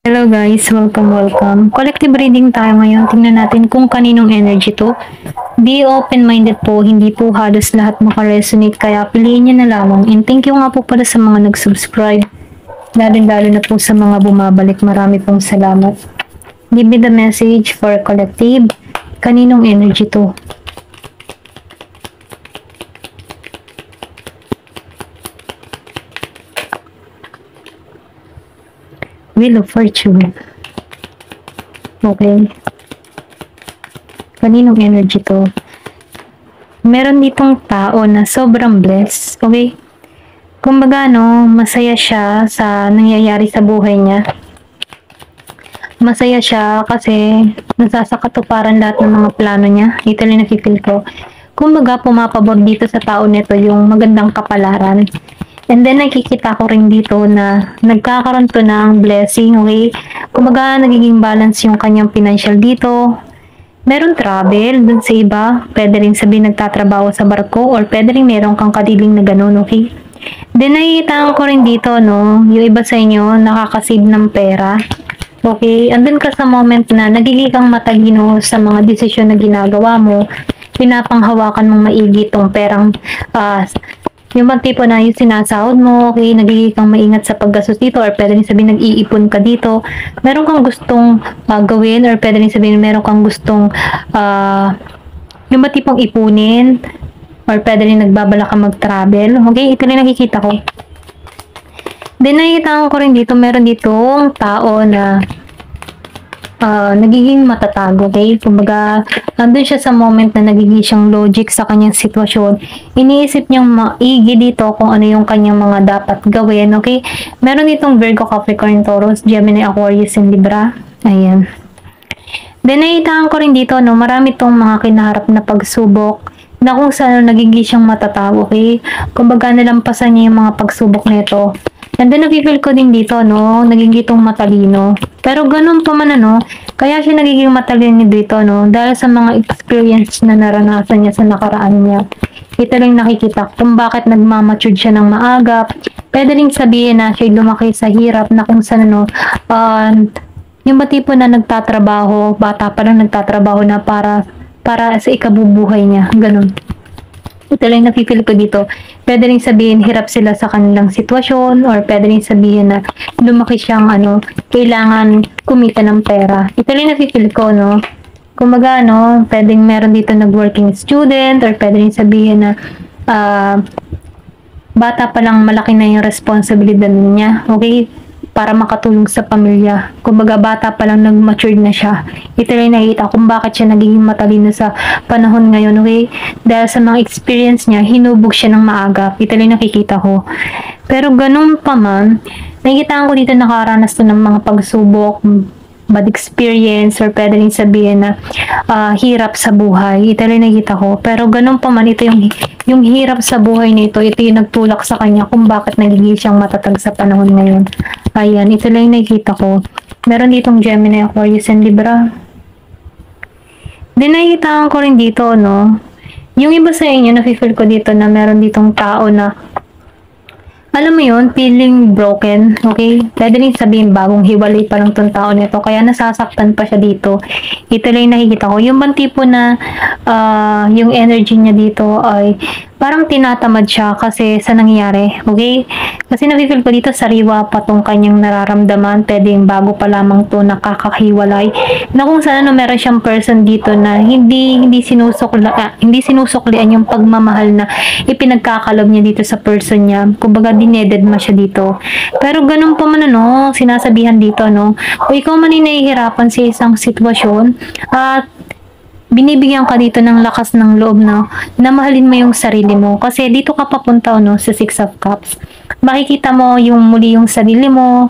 Hello guys, welcome. Collective reading tayo ngayon. Tingnan natin kung kaninong energy to. Be open-minded po, hindi po halos lahat makaresonate, kaya piliin nyo na lamang. And thank you nga po pala sa mga nag-subscribe. Lalo na po sa mga bumabalik. Marami pong salamat. Give me the message for collective. Kaninong energy to? Wheel of Fortune. Okay. Kaninong energy to? Meron ditong tao na sobrang blessed. Okay? Kumbaga, masaya siya sa nangyayari sa buhay niya. Masaya siya kasi nasasakatuparan lahat ng mga plano niya. Ito lang nakikil ko. Kumbaga, pumapabor dito sa tao nito yung magandang kapalaran. And then, nakikita ko rin dito na nagkakaroon to ng blessing, okay? Kumbaga, nagiging balance yung kanyang financial dito. Meron travel dun sa iba. Pwede rin sabihin nagtatrabaho sa barko or pwede rin meron kang kadiling na ganun, okay? Then, nakikita ko rin dito, yung iba sa inyo, nakakasave ng pera. Okay? Andun ka sa moment na nagiging kang matalino sa mga desisyon na ginagawa mo. Pinapanghawakan mong maigi itong perang yung bang tipo na yung sinasahod mo, okay, nagiging kang maingat sa paggastos dito or pwede rin sabihin nag-iipon ka dito. Meron kang gustong gawin or pwede rin sabihin meron kang gustong yung ba tipong ipunin or pwede rin nagbabala ka mag-travel. Okay, ito rin nakikita ko. Then nakikita ko rin dito, meron ditong tao na nagiging matatag, okay? Kumbaga, nandun siya sa moment na nagiging siyang logic sa kanyang sitwasyon. Iniisip niyang maigi dito kung ano yung kanyang mga dapat gawin, okay? Meron ditong Virgo, Capricorn, Taurus, Gemini, Aquarius, and Libra. Ayan. Then, nakita ko rin dito, marami tong mga kinaharap na pagsubok na kung saan nagiging siyang matatag, okay? Kumbaga, nalampasan niya yung mga pagsubok nito. And then, nakikil ko din dito, nagiging matalino. Pero ganun pa man, kaya siya nagiging matalino dito, dahil sa mga experience na naranasan niya sa nakaraan niya. Ito lang nakikita kung bakit nagmamature siya ng maaga. Pwede rin sabihin na siya lumaki sa hirap na kung saan, yung ba tipo na nagtatrabaho, bata pa lang nagtatrabaho na para sa ikabubuhay niya. Ganun. Ito lang napipil ko dito. Pwede rin sabihin hirap sila sa kanilang sitwasyon or pwede rin sabihin na lumaki siyang kailangan kumita ng pera. Ito lang napipil ko, Kumbaga, pwedeng meron dito nag-working student or pwede rin sabihin na bata pa lang malaki na yung responsibilidad niya. Okay? Para makatulong sa pamilya. Kumbaga, bata pa lang nag-mature na siya. Ito rin nakikita kung bakit siya nagiging matalino sa panahon ngayon, okay? Dahil sa mga experience niya, hinubog siya ng maaga. Ito rin nakikita ko. Pero ganun pa man, nakikita ko dito nakaranas to ng mga pagsubok, bad experience, or pwede rin sabihin na hirap sa buhay. Ito rin nakikita ko. Pero ganun pa man, ito yung hirap sa buhay nito, ito yung nagtulak sa kanya kung bakit nagiging siyang matatag sa panahon ngayon. Ayan, ito lang yung nakikita ko. Meron ditong Gemini, Aquarius, and Libra. Then nakikita ko rin dito, yung iba sa inyo, nafe-feel ko dito na meron ditong tao na alam mo yun, feeling broken, okay? Pwede rin sabihin bagong hiwalay pa lang tong tao nito, kaya nasasaktan pa siya dito. Ito lang yung nakikita ko. Yung bang tipo na yung energy niya dito ay parang tinatamad siya kasi sa nangyayari, okay? Kasi nafe-feel ko dito sariwa pa tong kanyang nararamdaman. Pwedeng bago pa lamang to nakakahiwalay. Na kung saan meron siyang person dito na hindi sinusuklian yung pagmamahal na ipinagkakalob niya dito sa person niya. Kumbaga, dinededma siya dito. Pero ganun pa man, sinasabihan dito, kung ikaw man ay nahihirapan sa isang sitwasyon at binibigyan ka dito ng lakas ng loob na mahalin mo yung sarili mo. Kasi dito ka papunta sa Six of Cups. Makikita mo yung muli yung sarili mo,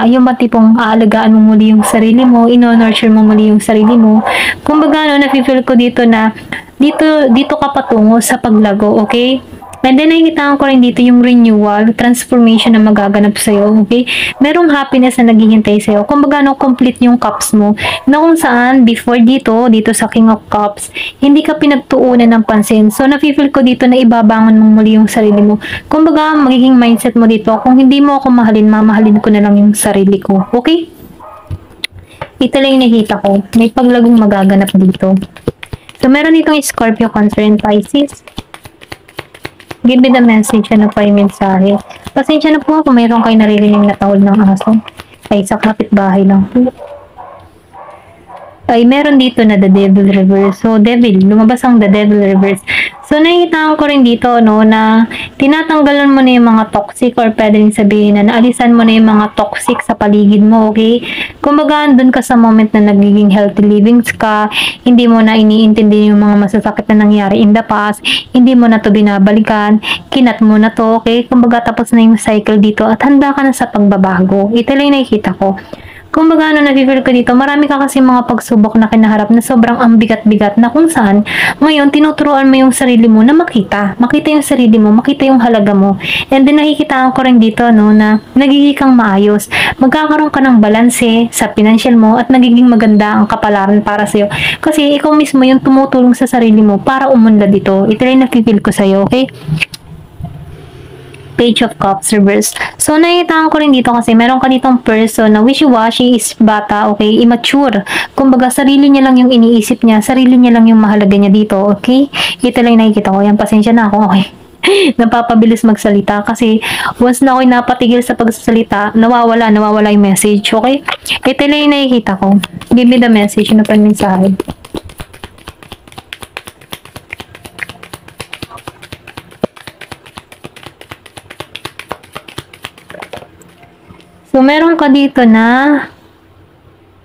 yung matipong aalagaan mo muli yung sarili mo, ino-nurture mo muli yung sarili mo. Kumbaga, nafe-feel ko dito na dito ka patungo sa paglago, okay? And then, nakikita ko rin dito yung renewal, transformation na magaganap sa'yo, okay? Merong happiness na naghihintay sa'yo. Kumbaga, complete yung cups mo. Na kung saan, before dito sa King of Cups, hindi ka pinagtuunan ng pansin. So, nafe-feel ko dito na ibabangon mo muli yung sarili mo. Kumbaga, magiging mindset mo dito, kung hindi mo ako mahalin, mamahalin ko na lang yung sarili ko. Okay? Ito lang yung nakita ko. May paglagong magaganap dito. So, meron ditong Scorpio, Cancer, and Pisces. Give me the message. Ano pa yung mensahe? Pasensya na po kung mayroon kayo naririnig na tahol ng aso. Ay, sa kapitbahay lang po. Ay, meron dito na the devil reverse. So, devil. Lumabas ang the devil reverse. So, nakikita ko rin dito, no, na tinatanggalan mo na yung mga toxic or pwede rin sabihin na naalisan mo na yung mga toxic sa paligid mo, okay? Kumbaga, andun ka sa moment na nagiging healthy livings ka, hindi mo na iniintindi yung mga masasakit na nangyari in the past, hindi mo na to binabalikan, kinat mo na to, okay? Kumbaga, tapos na yung cycle dito at handa ka na sa pagbabago. Ito lang yung nakikita ko. Kumbaga, nafe-feel ko dito, marami ka kasi mga pagsubok na kinaharap na sobrang ang bigat-bigat na kung saan, ngayon, tinuturuan mo yung sarili mo na makita. Makita yung sarili mo, makita yung halaga mo. And then, nakikitaan ko rin dito, no, na nagiging kang maayos. Magkakaroon ka ng balanse sa financial mo at nagiging maganda ang kapalaran para sa'yo. Kasi, ikaw mismo yung tumutulong sa sarili mo para umunlad dito. Ito rin nafe-feel ko sa'yo, okay? Page of Cups reverse. So, nakikita ko rin dito kasi meron ka ditong person na wishy-washy, is bata, okay, immature. Kumbaga, sarili niya lang yung iniisip niya, sarili niya lang yung mahalaga niya dito, okay? Ito lang nakikita ko. Yan, pasensya na ako, okay? Napapabilis magsalita kasi once na ako'y napatigil sa pagsasalita, nawawala yung message, okay? Ito lang yung nakikita ko. Give me the message na panmensahe. So, meron ka dito na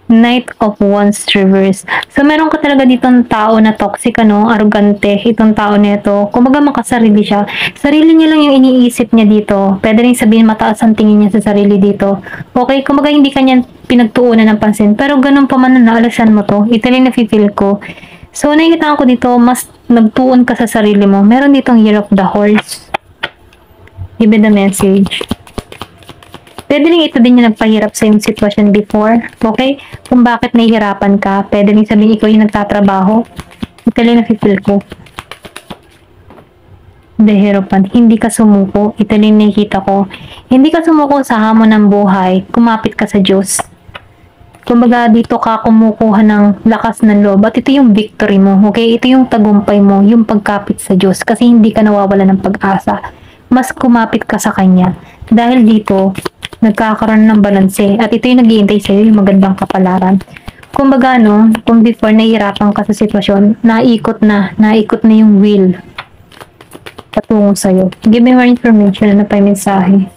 Knight of Wands reverse. So, meron ka talaga dito ng tao na toxic, ano, arrogante. Itong tao nito, kumbaga makasarili siya. Sarili niya lang yung iniisip niya dito. Pwede rin sabihin mataas ang tingin niya sa sarili dito. Okay, kumbaga hindi kanya pinagtuunan ng pansin. Pero ganun pa man na naalasan mo to. Ito lang nafe-feel ko. So, nakikita ko dito, mas nagtuon ka sa sarili mo. Meron ditong Year of the Horse. Give me the message. Pwede rin ito din yung nagpahirap sa yung sitwasyon before. Okay? Kung bakit nahihirapan ka, pwede rin sabihin ikaw yung nagtatrabaho. Ito lang nafe-feel ko. The Hierophant. Hindi ka sumuko. Ito lang nakikita ko. Hindi ka sumuko sa hamon ng buhay. Kumapit ka sa Diyos. Kumbaga, dito ka kumukuha ng lakas ng loob. At ito yung victory mo. Okay? Ito yung tagumpay mo. Yung pagkapit sa Diyos. Kasi hindi ka nawawala ng pag-asa. Mas kumapit ka sa Kanya. Dahil dito, nagkakaroon ng balanse. At ito yung naghihintay sa'yo, yung magandang kapalaran. Kumbaga, no, kung before nahihirapan ka sa sitwasyon, naikot na yung will patungo sa'yo. Give me more information na pa yung mensahe.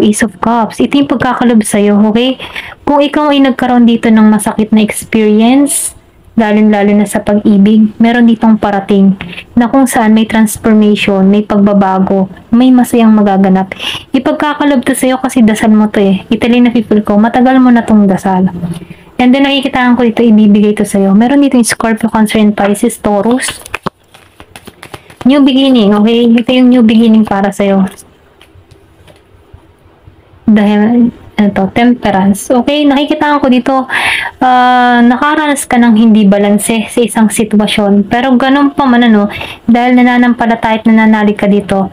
Ace of Cups. Ito yung pagkakalob sa'yo, okay? Kung ikaw ay nagkaroon dito ng masakit na experience, lalo na sa pag-ibig, meron ditong parating na kung saan may transformation, may pagbabago, may masayang magaganap. Ipagkakalob to sa'yo kasi dasal mo to eh. Italy na people ko, matagal mo na tong dasal. And then nakikitaan ko dito, ibibigay to sa'yo. Meron dito yung Scorpio, Cancer, and Pisces, Taurus. New beginning, okay? Ito yung new beginning para sa'yo. Dahil Temperance. Okay, nakikita ko dito, nakaranas ka ng hindi balanse sa isang sitwasyon. Pero ganun pa man, ano, dahil nananampalataya at nananalig ka dito,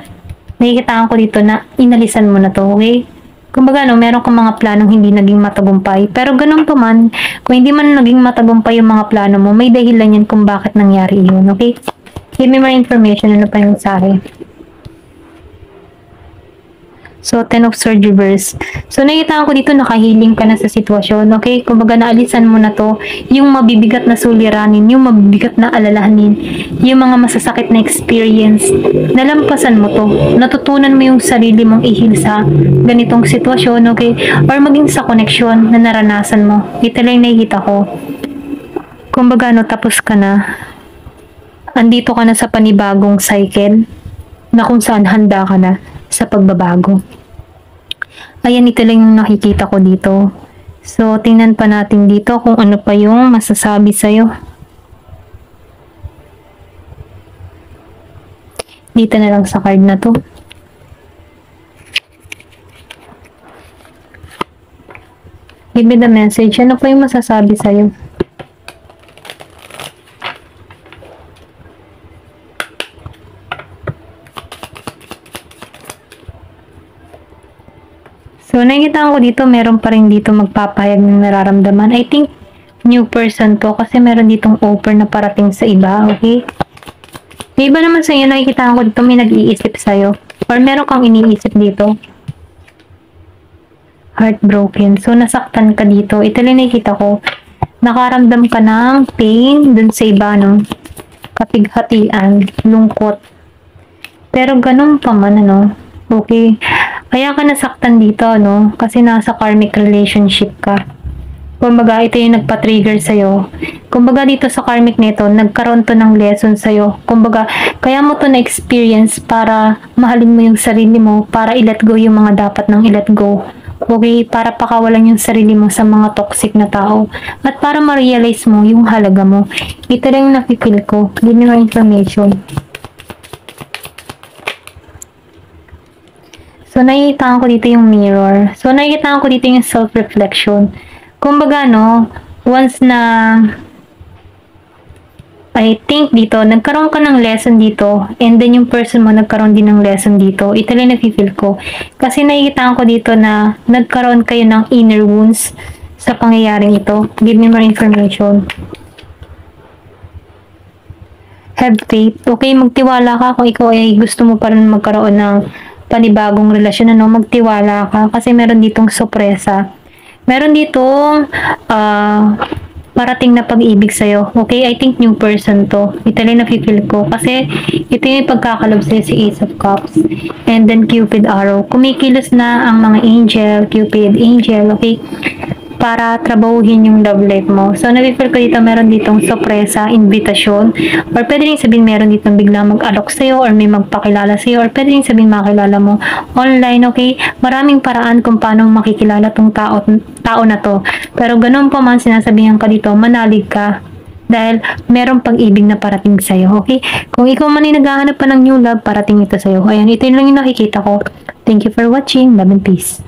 nakikita ko dito na inalisan mo na to, okay? Kumbaga, no, meron kang mga planong hindi naging matagumpay. Pero ganun pa man, kung hindi man naging matagumpay yung mga plano mo, may dahilan yan kung bakit nangyari yun, okay? Give me more information, ano pa yung sabi. So, 10 of Swords reverse. So, nakita ko dito, nakahiling ka na sa sitwasyon, okay? Kumbaga, naalisan mo na to, yung mabibigat na suliranin, yung mabibigat na alalahanin, yung mga masasakit na experience, nalampasan mo to. Natutunan mo yung sarili mong ihil sa ganitong sitwasyon, okay? Or maging sa koneksyon na naranasan mo. Ito lang nakikita ko. Kumbaga, no, tapos ka na. Andito ka na sa panibagong cycle na kung saan handa ka na sa pagbabago. Ayan, ito lang yung nakikita ko dito. So, tingnan pa natin dito kung ano pa yung masasabi sa'yo. Dito na lang sa card na to. Give me the message. Ano pa yung masasabi sa'yo? So, nakikita ko dito, meron pa rin dito magpapahayag ng nararamdaman. I think, new person to kasi meron ditong offer na parating sa iba, okay? May iba naman sa iyo, nakikita ko dito, may nag-iisip sa'yo. Or meron kang iniisip dito. Heartbroken. So, nasaktan ka dito. Ito lang nakikita ko. Nakaramdam ka ng pain dun sa iba, no? Kapighatian, lungkot. Pero ganun pa man, ano? Okay. Kaya ka nasaktan dito, no? Kasi nasa karmic relationship ka. Kumbaga, ito yung nagpa-trigger sa'yo. Kumbaga, dito sa karmic nito, nagkaroon to ng lesson sa'yo. Kumbaga, kaya mo to na-experience para mahalin mo yung sarili mo, para i-let go yung mga dapat nang i-let go. Okay? Para pakawalan yung sarili mo sa mga toxic na tao. At para ma-realize mo yung halaga mo. Ito lang yung napipil ko. Give me more information. So, nakikita ko dito yung mirror. So, nakikita ko dito yung self-reflection. Kumbaga, no, once na I think dito, nagkaroon ka ng lesson dito, and then yung person mo nagkaroon din ng lesson dito. Ito lang napifeel ko. Kasi nakikita ko dito na nagkaroon kayo ng inner wounds sa pangyayaring ito. Give me more information. Have faith. Okay, magtiwala ka kung ikaw ay gusto mo pa rin magkaroon ng panibagong relasyon, ano, magtiwala ka kasi meron ditong sorpresa. Meron ditong parating na pag-ibig sa'yo. Okay, I think new person to. Ito lang napipil ko. Kasi ito yung pagkakalob sa'yo si Ace of Cups. And then Cupid Arrow. Kumikilos na ang mga angel, Cupid, angel, okay? Para trabahuhin yung love life mo. So, napipil ko dito, meron ditong sorpresa, invitation, or pwede rin sabihin meron ditong biglang mag-alok sa'yo, or may magpakilala sa'yo, or pwede rin sabihin makilala mo online, okay? Maraming paraan kung paano makikilala tong tao na to. Pero ganun pa man, sinasabihan ka dito, manalig ka. Dahil meron pag-ibig na parating sa'yo, okay? Kung ikaw man ay naghahanap pa ng new love, parating ito sa'yo. Ayan, ito lang yung nakikita ko. Thank you for watching. Love and peace.